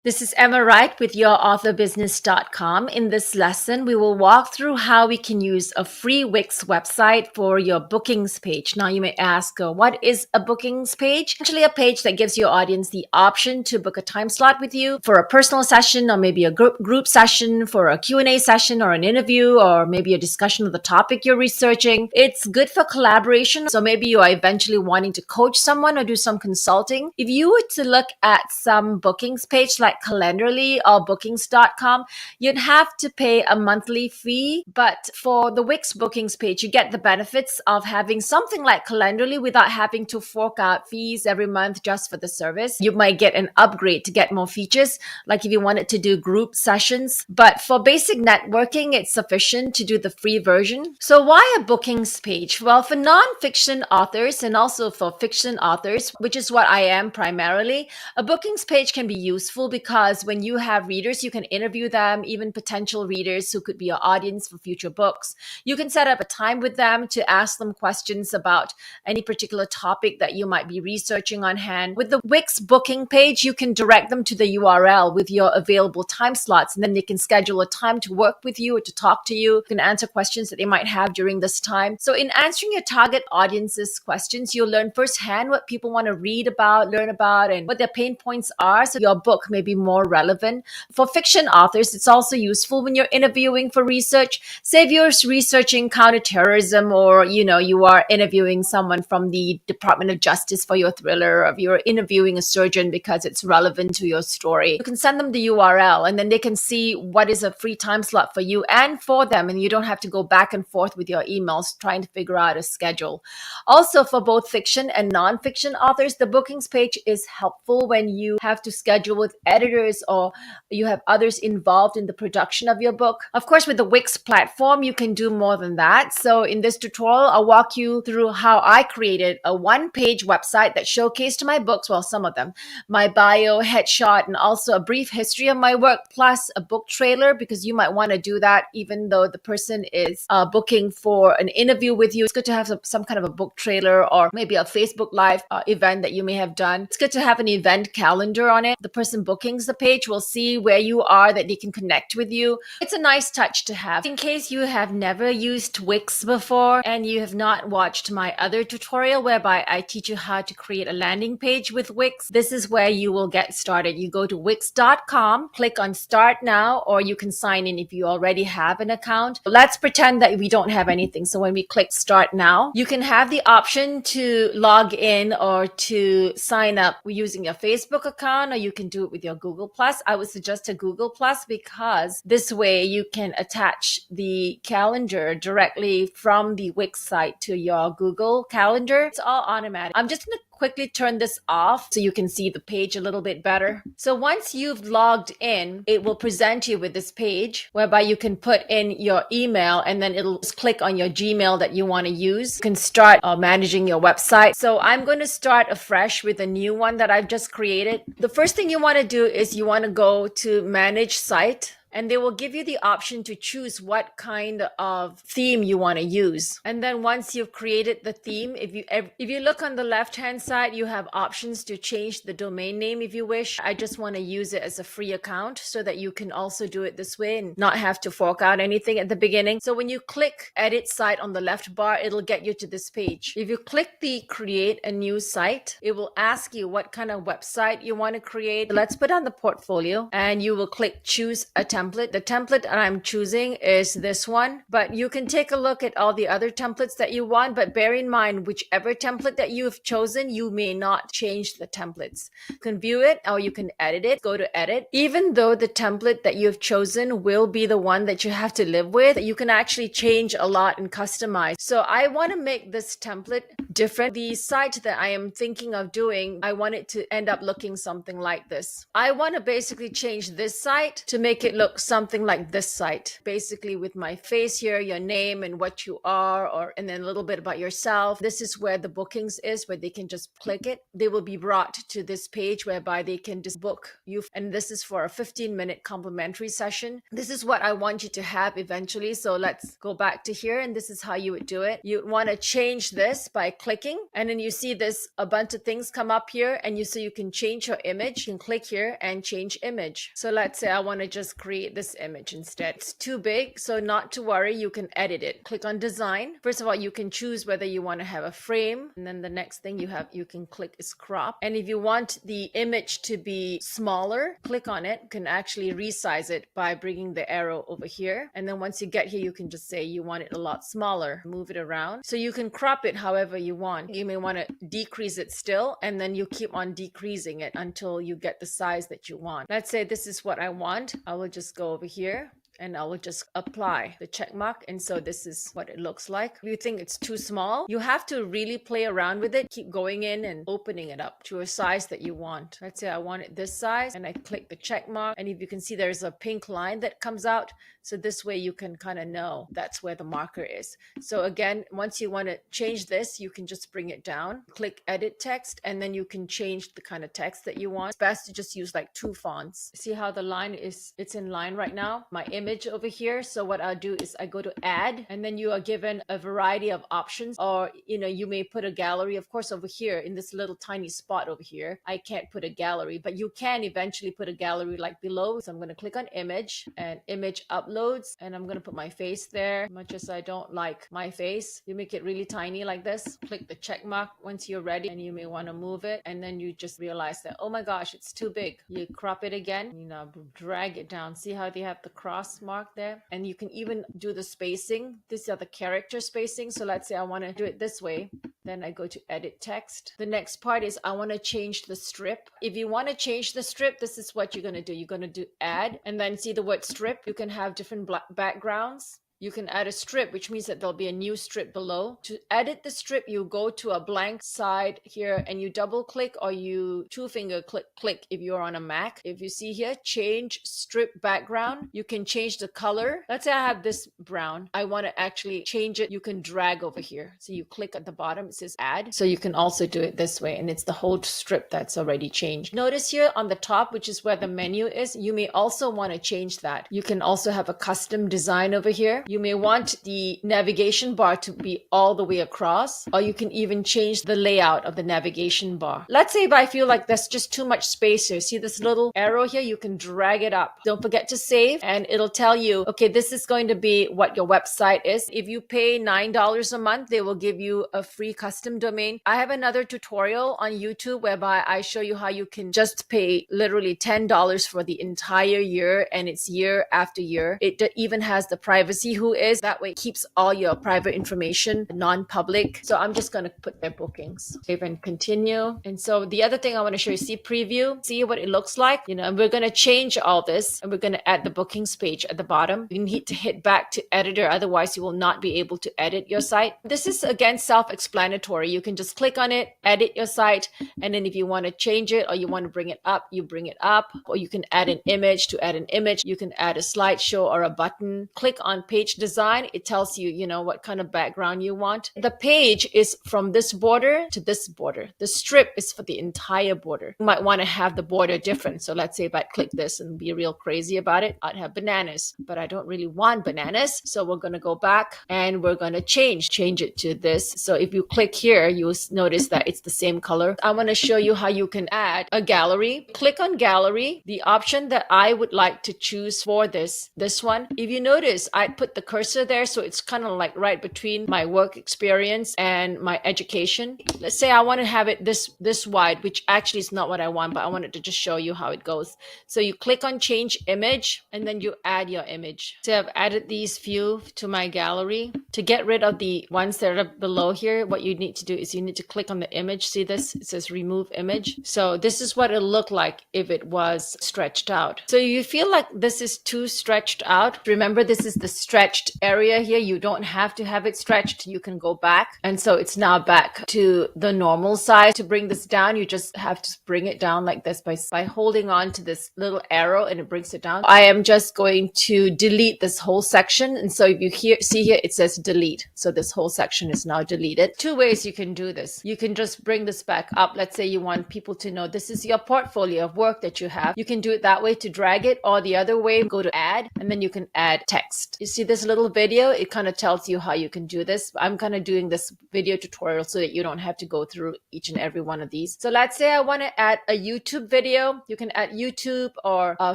This is Emma Wright with YourAuthorBusiness.com. In this lesson, we will walk through how we can use a free Wix website for your bookings page. Now, you may ask, what is a bookings page? Actually, a page that gives your audience the option to book a time slot with you for a personal session or maybe a group session, for a Q&A session or an interview, or maybe a discussion of the topic you're researching. It's good for collaboration. So maybe you are eventually wanting to coach someone or do some consulting. If you were to look at some bookings page like Calendarly or bookings.com, you'd have to pay a monthly fee. But for the Wix bookings page, you get the benefits of having something like Calendarly without having to fork out fees every month just for the service. You might get an upgrade to get more features, like if you wanted to do group sessions. But for basic networking, it's sufficient to do the free version. So why a bookings page? Well, for non-fiction authors and also for fiction authors, which is what I am primarily, a bookings page can be useful because when you have readers, you can interview them, even potential readers who could be your audience for future books. You can set up a time with them to ask them questions about any particular topic that you might be researching on hand. With the Wix booking page, you can direct them to the URL with your available time slots, and then they can schedule a time to work with you or to talk to you. You can answer questions that they might have during this time. So in answering your target audience's questions, you'll learn firsthand what people want to read about, learn about, and what their pain points are, so your book may be more relevant. For fiction authors, it's also useful when you're interviewing for research. Say if you're researching counterterrorism, or you are interviewing someone from the Department of Justice for your thriller, or if you're interviewing a surgeon because it's relevant to your story, you can send them the URL and then they can see what is a free time slot for you and for them, and you don't have to go back and forth with your emails trying to figure out a schedule. Also, for both fiction and non-fiction authors, the bookings page is helpful when you have to schedule with editors or you have others involved in the production of your book. Of course, with the Wix platform, you can do more than that. So in this tutorial, I'll walk you through how I created a one-page website that showcased my books, well, some of them, my bio, headshot, and also a brief history of my work, plus a book trailer, because you might want to do that even though the person is booking for an interview with you. It's good to have some kind of a book trailer, or maybe a Facebook Live event that you may have done. It's good to have an event calendar on it. The person bookings the page will see where you are, that they can connect with you. It's a nice touch to have. In case you have never used Wix before and you have not watched my other tutorial whereby I teach you how to create a landing page with Wix, this is where you will get started. You go to wix.com, click on Start Now, or you can sign in if you already have an account. Let's pretend that we don't have anything. So when we click Start Now, you can have the option to log in or to sign up using your Facebook account, or you can do it with your Google Plus. I would suggest a Google Plus because this way you can attach the calendar directly from the Wix site to your Google Calendar. It's all automatic. I'm just going to quickly turn this off so you can see the page a little bit better. So once you've logged in, it will present you with this page whereby you can put in your email, and then it'll just click on your Gmail that you want to use. You can start managing your website. So I'm going to start afresh with a new one that I've just created. The first thing you want to do is you want to go to Manage Site, and they will give you the option to choose what kind of theme you want to use. And then once you've created the theme, if you look on the left-hand side, you have options to change the domain name if you wish. I just want to use it as a free account so that you can also do it this way and not have to fork out anything at the beginning. So when you click Edit Site on the left bar, it'll get you to this page. If you click the Create a New Site, it will ask you what kind of website you want to create. Let's put on the portfolio, and you will click Choose a Template. The template that I'm choosing is this one, but you can take a look at all the other templates that you want, but bear in mind, whichever template that you've chosen, you may not change the templates. You can view it or you can edit it. Go to Edit. Even though the template that you've chosen will be the one that you have to live with, you can actually change a lot and customize. So I want to make this template different. The site that I am thinking of doing, I want it to end up looking something like this. I want to basically change this site to make it look look something like this site, basically with my face here, your name and what you are, and then a little bit about yourself. This is where the bookings is, where they can just click it. They will be brought to this page whereby they can just book you. And this is for a 15-minute complimentary session. This is what I want you to have eventually. So let's go back to here, and this is how you would do it. You want to change this by clicking, and then you see this a bunch of things come up here, and you can change your image. You can click here and change image. So let's say I want to just create this image instead. It's too big, so not to worry, you can edit it. Click on design. First of all, you can choose whether you want to have a frame, and then the next thing you can click is crop. And if you want the image to be smaller, click on it. You can actually resize it by bringing the arrow over here, and then once you get here, you can just say you want it a lot smaller. Move it around, so you can crop it however you want. You may want to decrease it still, and then you keep on decreasing it until you get the size that you want. Let's say this is what I want. I will just go over here and I will just apply the check mark. And so this is what it looks like. If you think it's too small, you have to really play around with it. Keep going in and opening it up to a size that you want. Let's say I want it this size, and I click the check mark. And if you can see, there's a pink line that comes out. So this way you can kind of know that's where the marker is. So again, once you want to change this, you can just bring it down, click edit text, and then you can change the kind of text that you want. It's best to just use like 2 fonts. See how the line is, it's in line right now. My image over here. So what I'll do is I go to add, and then you are given a variety of options, or you may put a gallery. Of course, over here in this little tiny spot over here, I can't put a gallery, but you can eventually put a gallery like below. So I'm going to click on image, and image uploads, and I'm going to put my face there. Much as I don't like my face, you make it really tiny like this. Click the check mark once you're ready, and you may want to move it, and then you just realize that, oh my gosh, it's too big. You crop it again, drag it down. See how they have the cross mark there? And you can even do the spacing. These are the character spacing. So let's say I want to do it this way. Then I go to edit text. The next part is I want to change the strip. If you want to change the strip, this is what you're going to do. You're going to do add, and then see the word strip. You can have different backgrounds. You can add a strip, which means that there'll be a new strip below. To edit the strip, you go to a blank side here and you double click, or you 2-finger click if you're on a Mac. If you see here, change strip background, you can change the color. Let's say I have this brown. I want to actually change it. You can drag over here. So you click at the bottom, it says add. So you can also do it this way, and it's the whole strip that's already changed. Notice here on the top, which is where the menu is, you may also want to change that. You can also have a custom design over here. You may want the navigation bar to be all the way across, or you can even change the layout of the navigation bar. Let's say if I feel like there's just too much space here, see this little arrow here? You can drag it up. Don't forget to save, and it'll tell you, okay, this is going to be what your website is. If you pay $9 a month, they will give you a free custom domain. I have another tutorial on YouTube whereby I show you how you can just pay literally $10 for the entire year, and it's year after year. It even has the privacy who is. That way it keeps all your private information non-public. So I'm just going to put their bookings. Save and continue. And so the other thing I want to show you, see preview, see what it looks like. And we're going to change all this, and we're going to add the bookings page at the bottom. You need to hit back to editor, otherwise you will not be able to edit your site. This is again self-explanatory. You can just click on it, edit your site, and then if you want to change it or you want to bring it up, you bring it up. Or you can add an image. To add an image, you can add a slideshow or a button. Click on page design. It tells you, what kind of background you want. The page is from this border to this border. The strip is for the entire border. You might want to have the border different. So let's say if I click this and be real crazy about it, I'd have bananas, but I don't really want bananas. So we're going to go back and we're going to change it to this. So if you click here, you'll notice that it's the same color. I want to show you how you can add a gallery. Click on gallery. The option that I would like to choose for this one, if you notice, I put the cursor there, so it's kind of like right between my work experience and my education. Let's say I want to have it this wide, which actually is not what I want, but I wanted to just show you how it goes. So you click on change image, and then you add your image. So I've added these few to my gallery. To get rid of the ones that are below here, what you need to do is you need to click on the image. See this? It says remove image. So this is what it'll look like if it was stretched out. So you feel like this is too stretched out. Remember, this is the stretch stretched area here. You don't have to have it stretched. You can go back. And so it's now back to the normal size. To bring this down, you just have to bring it down like this by holding on to this little arrow, and it brings it down. I am just going to delete this whole section. And so if you see here, it says delete. So this whole section is now deleted. Two ways you can do this. You can just bring this back up. Let's say you want people to know this is your portfolio of work that you have. You can do it that way to drag it, or the other way, go to add, and then you can add text. You see this little video? It kind of tells you how you can do this. I'm kind of doing this video tutorial so that you don't have to go through each and every one of these. So let's say I want to add a YouTube video. You can add YouTube or a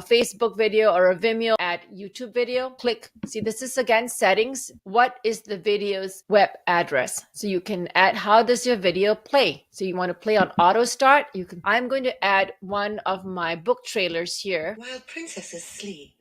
Facebook video or a Vimeo. Add YouTube video. Click. See, this is again settings. What is the video's web address? So you can add how does your video play. So you want to play on auto start. I'm going to add one of my book trailers here. While princesses sleep.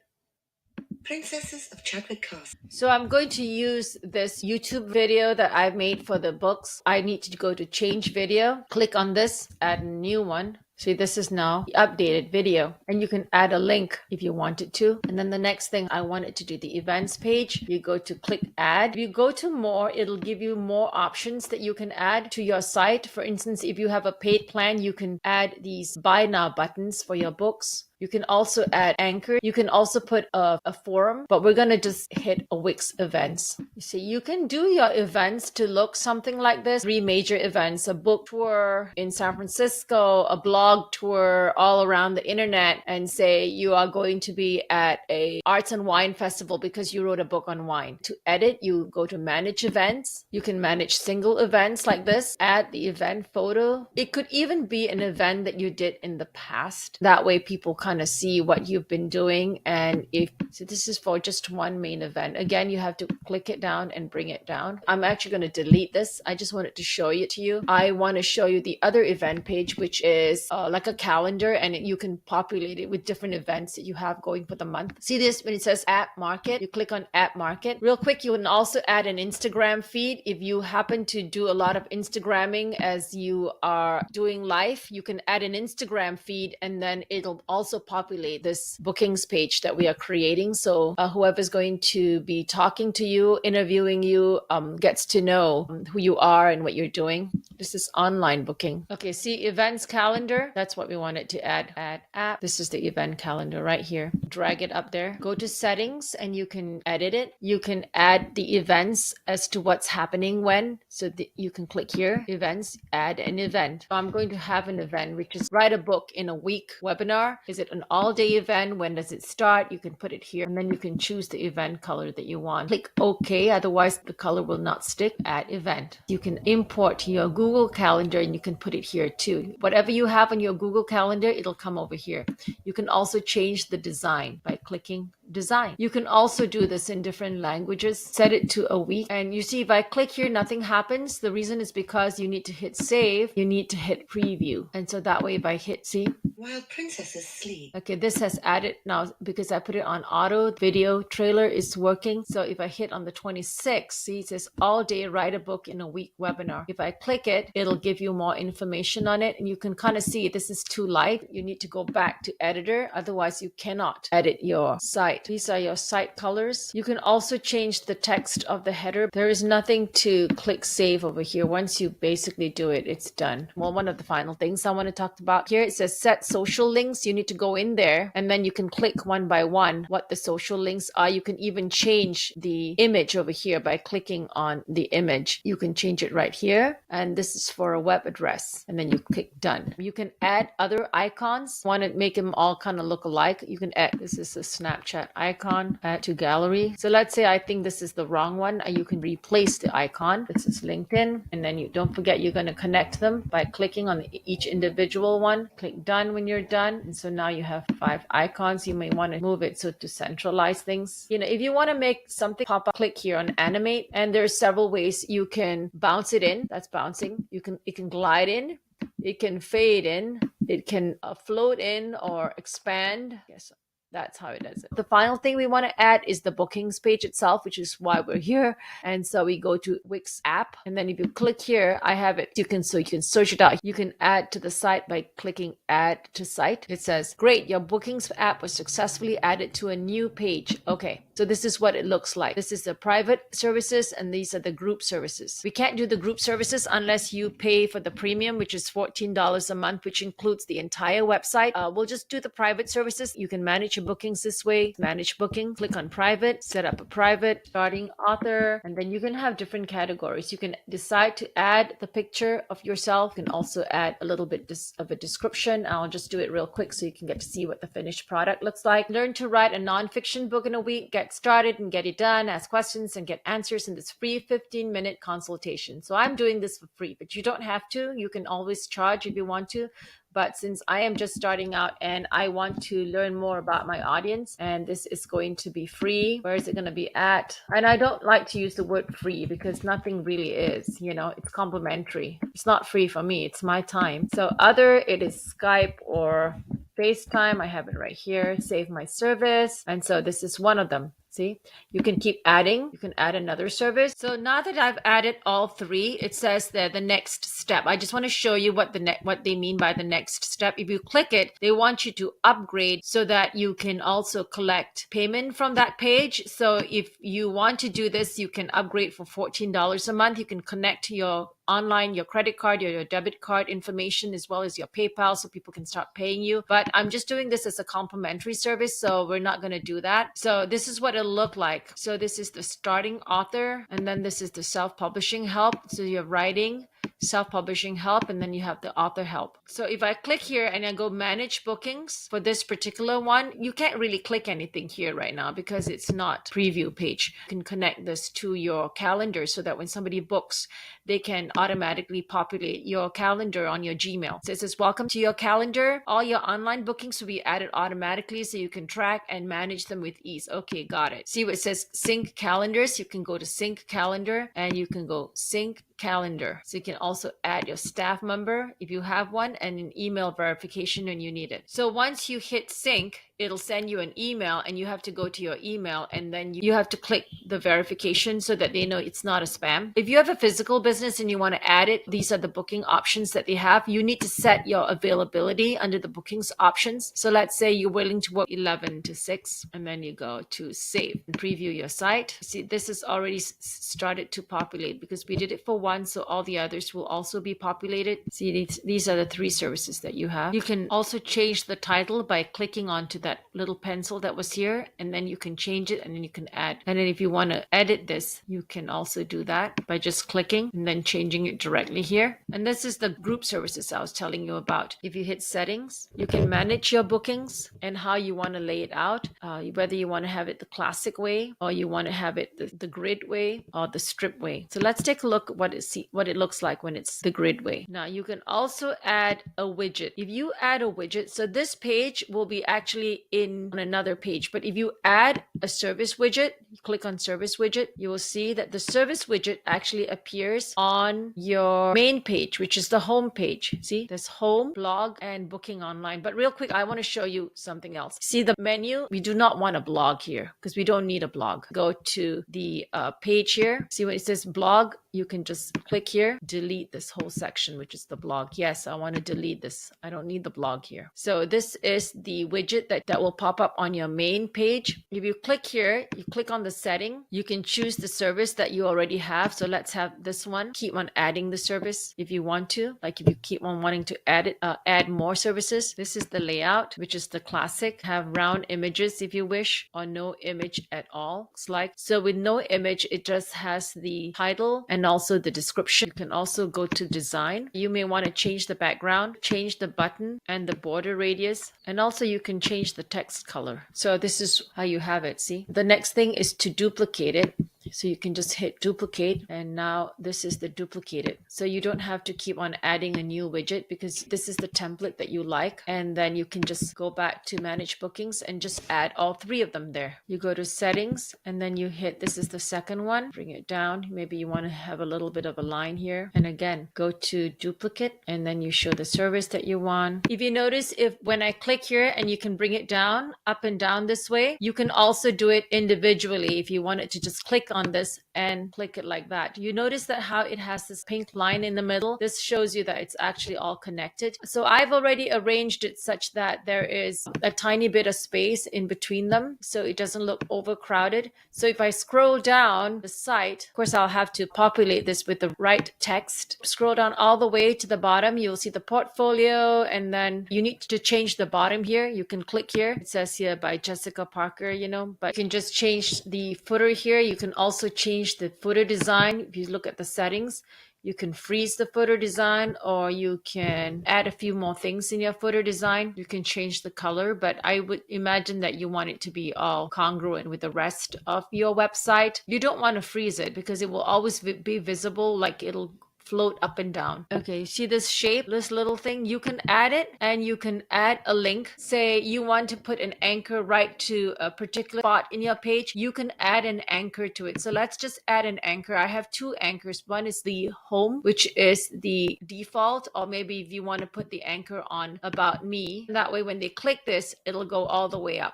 Princesses of Chadwick Castle. So I'm going to use this YouTube video that I've made for the books. I need to go to change video. Click on this, add a new one. See, this is now the updated video, and you can add a link if you wanted to. And then the next thing I wanted to do, the events page, you go to click add. If you go to more, it'll give you more options that you can add to your site. For instance, if you have a paid plan, you can add these buy now buttons for your books. You can also add anchor. You can also put a forum, but we're going to just hit a Wix events. You see, you can do your events to look something like this. 3 major events, a book tour in San Francisco, a blog tour all around the internet, and say you are going to be at a arts and wine festival because you wrote a book on wine. To edit, you go to manage events. You can manage single events like this, add the event photo. It could even be an event that you did in the past. That way people kind of see what you've been doing. And so this is for just one main event. Again, you have to click it down and bring it down. I'm actually going to delete this. I just wanted to show it to you. I want to show you the other event page, which is like a calendar, and you can populate it with different events that you have going for the month. See this when it says app market, you click on app market. Real quick, you can also add an Instagram feed. If you happen to do a lot of Instagramming as you are doing live, you can add an Instagram feed, and then it'll also populate this bookings page that we are creating. So whoever's going to be talking to you, interviewing you, gets to know who you are and what you're doing. This is online booking. Okay, see events calendar. That's what we wanted to add. Add app. This is the event calendar right here. Drag it up there. Go to settings and you can edit it. You can add the events as to what's happening when. So you can click here, events, add an event. So I'm going to have an event, which is write a book in a week webinar. Is it an all-day event? When does it start? You can put it here, and then you can choose the event color that you want. Click OK, otherwise the color will not stick. Add event. You can import your Google Calendar, and you can put it here too. Whatever you have on your Google Calendar, it'll come over here. You can also change the design by clicking design. You can also do this in different languages. Set it to a week, and you see if I click here, nothing happens. The reason is because you need to hit save, you need to hit preview, and so that way if I hit see, while princesses sleep. Okay, this has added now because I put it on auto. Video trailer is working. So if I hit on the 26th, see it says all day write a book in a week webinar. If I click it, it'll give you more information on it, and you can kind of see this is too light. You need to go back to editor, otherwise you cannot edit your site. These are your site colors. You can also change the text of the header. There is nothing to click save over here. Once you basically do it, it's done. Well, one of the final things I want to talk about here, it says set social links. You need to go in there, and then you can click one by one what the social links are. You can even change the image over here by clicking on the image. You can change it right here, and this is for a web address, and then you click done. You can add other icons. Want to make them all kind of look alike, you can add, this is a Snapchat icon, add to gallery. So let's say I think this is the wrong one, you can replace the icon. This is LinkedIn, and then you don't forget you're going to connect them by clicking on each individual one. Click done when you're done, and so now you have 5 icons. You may want to move it so to centralize things. You know, if you want to make something pop up, click here on animate, and there's several ways you can bounce it in. That's bouncing. It can glide in, it can fade in, it can float in or expand. Yes, that's how it does it. The final thing we want to add is the bookings page itself, which is why we're here. And so we go to Wix app, and then if you click here, I have it. You can search it out. You can add to the site by clicking add to site. It says, great, your bookings app was successfully added to a new page. Okay, so So this is what it looks like. This is the private services and these are the group services. We can't do the group services unless you pay for the premium, which is $14 a month, which includes the entire website. We'll just do the private services. You can manage your bookings this way. Manage booking, click on private, set up a private, starting author, and then you can have different categories. You can decide to add the picture of yourself. You can also add a little bit of a description. I'll just do it real quick so you can get to see what the finished product looks like. Learn to write a nonfiction book in a week. Get started and get it done. Ask questions and get answers in this free 15-minute consultation. So I'm doing this for free, but you don't have to. You can always charge if you want to. But since I am just starting out and I want to learn more about my audience, and this is going to be free, where is it going to be at? And I don't like to use the word free because nothing really is, it's complimentary. It's not free for me. It's my time. So other, it is Skype or FaceTime. I have it right here. Save my service. And so this is one of them. See, you can keep adding. You can add another service. So now that I've added all three, it says there the next step. I just want to show you what they mean by the next step. If you click it, they want you to upgrade so that you can also collect payment from that page. So if you want to do this, you can upgrade for $14 a month. You can connect to your online, your credit card, your debit card information, as well as your PayPal, so people can start paying you. But I'm just doing this as a complimentary service, so we're not going to do that. So this is what it'll look like. So this is the starting author, and then this is the self-publishing help. So you're writing, self-publishing help, and then you have the author help. So if I click here and I go manage bookings for this particular one, you can't really click anything here right now because it's not preview page. You can connect this to your calendar so that when somebody books, they can automatically populate your calendar on your Gmail. So it says, welcome to your calendar. All your online bookings will be added automatically so you can track and manage them with ease. Okay, got it. See what it says sync calendars? You can go to sync calendar and you can go sync calendar. So you can also add your staff member if you have one and an email verification when you need it. So once you hit sync, it'll send you an email and you have to go to your email and then you have to click the verification so that they know it's not a spam. If you have a physical business and you want to add it, these are the booking options that they have. You need to set your availability under the bookings options. So let's say you're willing to work 11 to 6 and then you go to save and preview your site. See, this is already started to populate because we did it for one, so all the others will also be populated. See, these are the three services that you have. You can also change the title by clicking onto that little pencil that was here, and then you can change it and then you can add. And then if you want to edit this, you can also do that by just clicking and then changing it directly here. And this is the group services I was telling you about. If you hit settings, you can manage your bookings and how you want to lay it out, whether you want to have it the classic way or you want to have it the grid way or the strip way. So let's take a look at what it looks like when it's the grid way. Now you can also add a widget. If you add a widget, so this page will be actually on another page, but if you add a service widget, you click on service widget, you will see that the service widget actually appears on your main page, which is the home page. See, there's home, blog, and booking online. But real quick, I want to show you something else. See the menu? We do not want a blog here because we don't need a blog. Go to the page here. See what it says blog? You can just click here, delete this whole section, which is the blog. Yes, I want to delete this. I don't need the blog here. So this is the widget that will pop up on your main page. If you click here, you click on the setting, you can choose the service that you already have. So let's have this one. Keep on adding the service if you want to. Like if you keep on wanting to add more services. This is the layout, which is the classic. Have round images if you wish, or no image at all. It's like, so with no image, it just has the title and also the description. You can also go to design. You may want to change the background, change the button and the border radius, and also you can change the text color. So this is how you have it. See, the next thing is to duplicate it. So you can just hit duplicate, and now this is the duplicated. So you don't have to keep on adding a new widget because this is the template that you like. And then you can just go back to manage bookings and just add all three of them there. You go to settings and then you hit, this is the second one, bring it down. Maybe you want to have a little bit of a line here. And again, go to duplicate and then you show the service that you want. If you notice, when I click here and you can bring it down, up and down this way, you can also do it individually. If you wanted to just click on on this and click it like that. You notice that how it has this pink line in the middle? This shows you that it's actually all connected. So I've already arranged it such that there is a tiny bit of space in between them so it doesn't look overcrowded. So if I scroll down the site, of course I'll have to populate this with the right text. Scroll down all the way to the bottom, you'll see the portfolio, and then you need to change the bottom here. You can click here. It says here by Jessica Parker, but you can just change the footer here. You can also change the footer design. If you look at the settings, you can freeze the footer design, or you can add a few more things in your footer design. You can change the color, but I would imagine that you want it to be all congruent with the rest of your website. You don't want to freeze it because it will always be visible, like it'll float up and down. Okay, see this shape, this little thing? You can add it, and you can add a link. Say you want to put an anchor right to a particular spot in your page, you can add an anchor to it. So let's just add an anchor. I have two anchors. One is the home, which is the default, or maybe if you want to put the anchor on about me, that way when they click this, it'll go all the way up.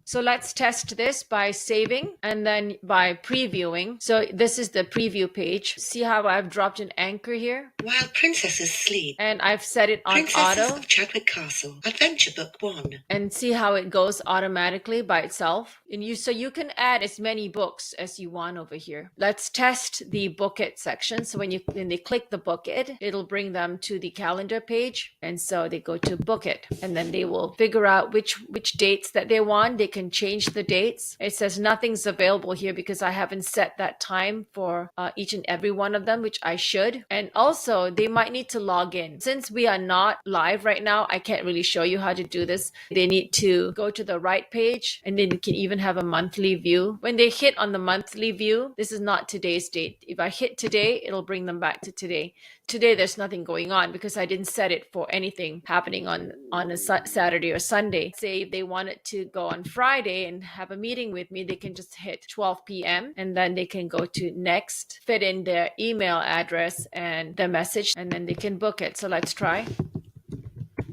So let's test this by saving and then by previewing. So this is the preview page. See how I've dropped an anchor here? While princesses sleep. And I've set it on Princesses auto. of Chadwick Castle. Adventure Book 1. And see how it goes automatically by itself. So you can add as many books as you want over here. Let's test the book it section. So when they click the book it, it'll bring them to the calendar page. And so they go to book it, and then they will figure out which dates that they want. They can change the dates. It says nothing's available here because I haven't set that time for each and every one of them, which I should. And also they might need to log in. Since we are not live right now, I can't really show you how to do this. They need to go to the right page, and then you can even have a monthly view. When they hit on the monthly view, this is not today's date. If I hit today, it'll bring them back to today. Today there's nothing going on because I didn't set it for anything happening on a Saturday or Sunday. Say if they wanted to go on Friday and have a meeting with me, they can just hit 12 p.m. and then they can go to next, fit in their email address and their message, and then they can book it. So let's try.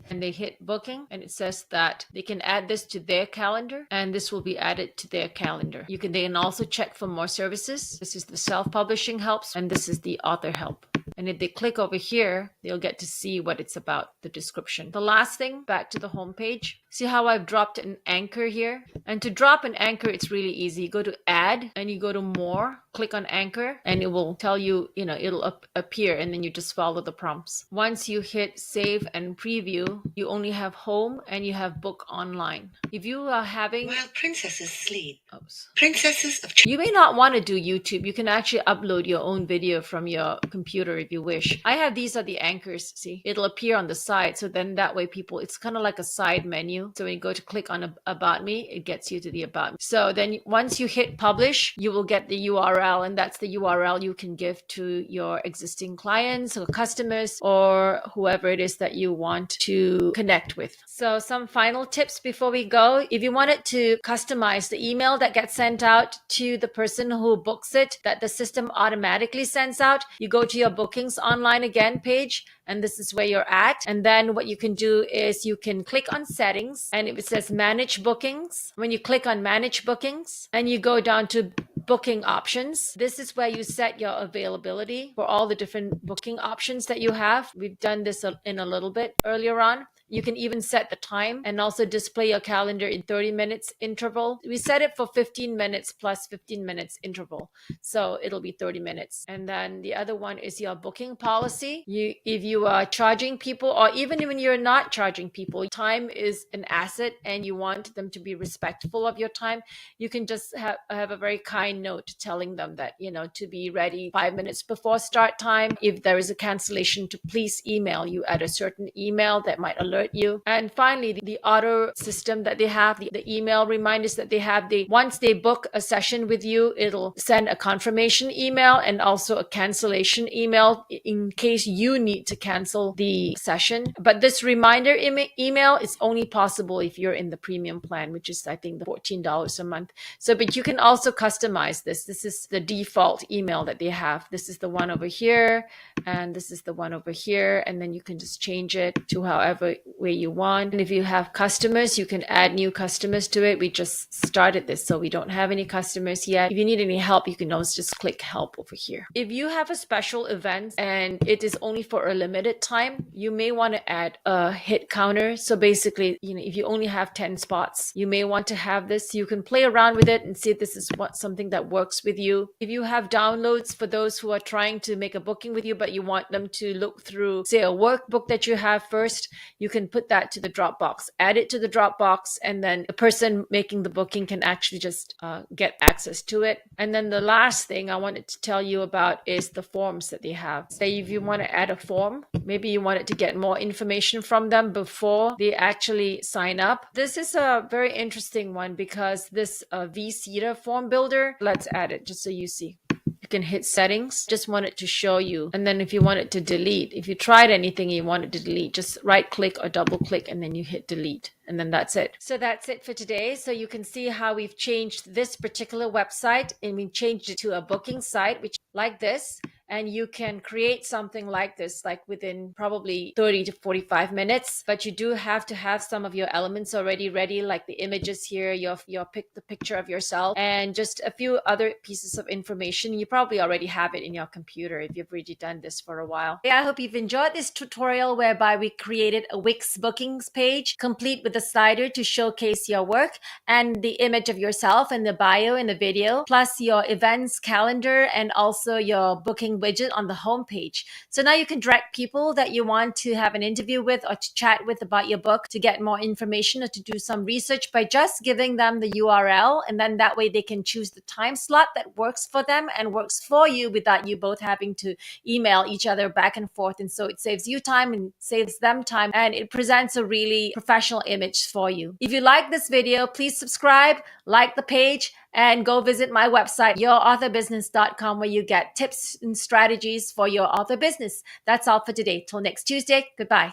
And they hit booking, and it says that they can add this to their calendar, and this will be added to their calendar. They can also check for more services. This is the self-publishing helps, and this is the author help. And if they click over here, they'll get to see what it's about, the description. The last thing, back to the home page. See how I've dropped an anchor here? And to drop an anchor, it's really easy. You go to add and you go to more, click on anchor, and it will tell you, it'll appear, and then you just follow the prompts. Once you hit save and preview, you only have home and you have book online. If you are having... While princesses sleep. Oops. Princesses of... You may not want to do YouTube. You can actually upload your own video from your computer if you wish. These are the anchors. See, it'll appear on the side. So then that way it's kind of like a side menu. So when you go to click on about me, it gets you to the about me. So then once you hit publish, you will get the URL, and that's the URL you can give to your existing clients or customers or whoever it is that you want to connect with. So some final tips before we go. If you wanted to customize the email that gets sent out to the person who books it, that the system automatically sends out, you go to your bookings online again page, and this is where you're at. And then what you can do is you can click on settings, and if it says manage bookings, when you click on manage bookings and you go down to booking options, this is where you set your availability for all the different booking options that you have. We've done this in a little bit earlier on. You can even set the time and also display your calendar in 30 minutes interval. We set it for 15 minutes plus 15 minutes interval. So it'll be 30 minutes. And then the other one is your booking policy. If you are charging people, or even when you're not charging people, time is an asset and you want them to be respectful of your time. You can just have a very kind note telling them that, to be ready 5 minutes before start time. If there is a cancellation, to please email you at a certain email that might alert you. And finally, the auto system that they have, the email reminders that they have, once they book a session with you, it'll send a confirmation email and also a cancellation email in case you need to cancel the session. But this reminder email is only possible if you're in the premium plan, which is I think the $14 a month. But you can also customize this. This is the default email that they have. This is the one over here, and this is the one over here, and then you can just change it to however way you want. And if you have customers, you can add new customers to it. We just started this, so we don't have any customers yet. If you need any help, you can always just click help over here. If you have a special event and it is only for a limited time, you may want to add a hit counter. So basically, if you only have 10 spots, you may want to have this. You can play around with it and see if this is something that works with you. If you have downloads for those who are trying to make a booking with you, but you want them to look through, say, a workbook that you have first, you can put that to the Dropbox, add it to the Dropbox, and then the person making the booking can actually just get access to it. And then the last thing I wanted to tell you about is the forms that they have. Say if you want to add a form, maybe you wanted to get more information from them before they actually sign up. This is a very interesting one because this vCETA form builder, let's add it just so you see. You can hit settings. Just want it to show you. And then if you want it to delete, if you tried anything and you want it to delete, just right click or double click and then you hit delete. And then that's it. So that's it for today. So you can see how we've changed this particular website and we changed it to a booking site, which like this. And you can create something like this, like within probably 30 to 45 minutes. But you do have to have some of your elements already ready, like the images here, your the picture of yourself, and just a few other pieces of information. You probably already have it in your computer if you've already done this for a while. Yeah, I hope you've enjoyed this tutorial whereby we created a Wix Bookings page, complete with a slider to showcase your work and the image of yourself and the bio in the video, plus your events calendar and also your booking widget on the home page. So now you can direct people that you want to have an interview with or to chat with about your book to get more information or to do some research by just giving them the URL, and then that way they can choose the time slot that works for them and works for you without you both having to email each other back and forth. And so it saves you time and saves them time, and it presents a really professional image for you. If you like this video, please subscribe, like the page, and go visit my website, yourauthorbusiness.com, where you get tips and strategies for your author business. That's all for today. Till next Tuesday. Goodbye.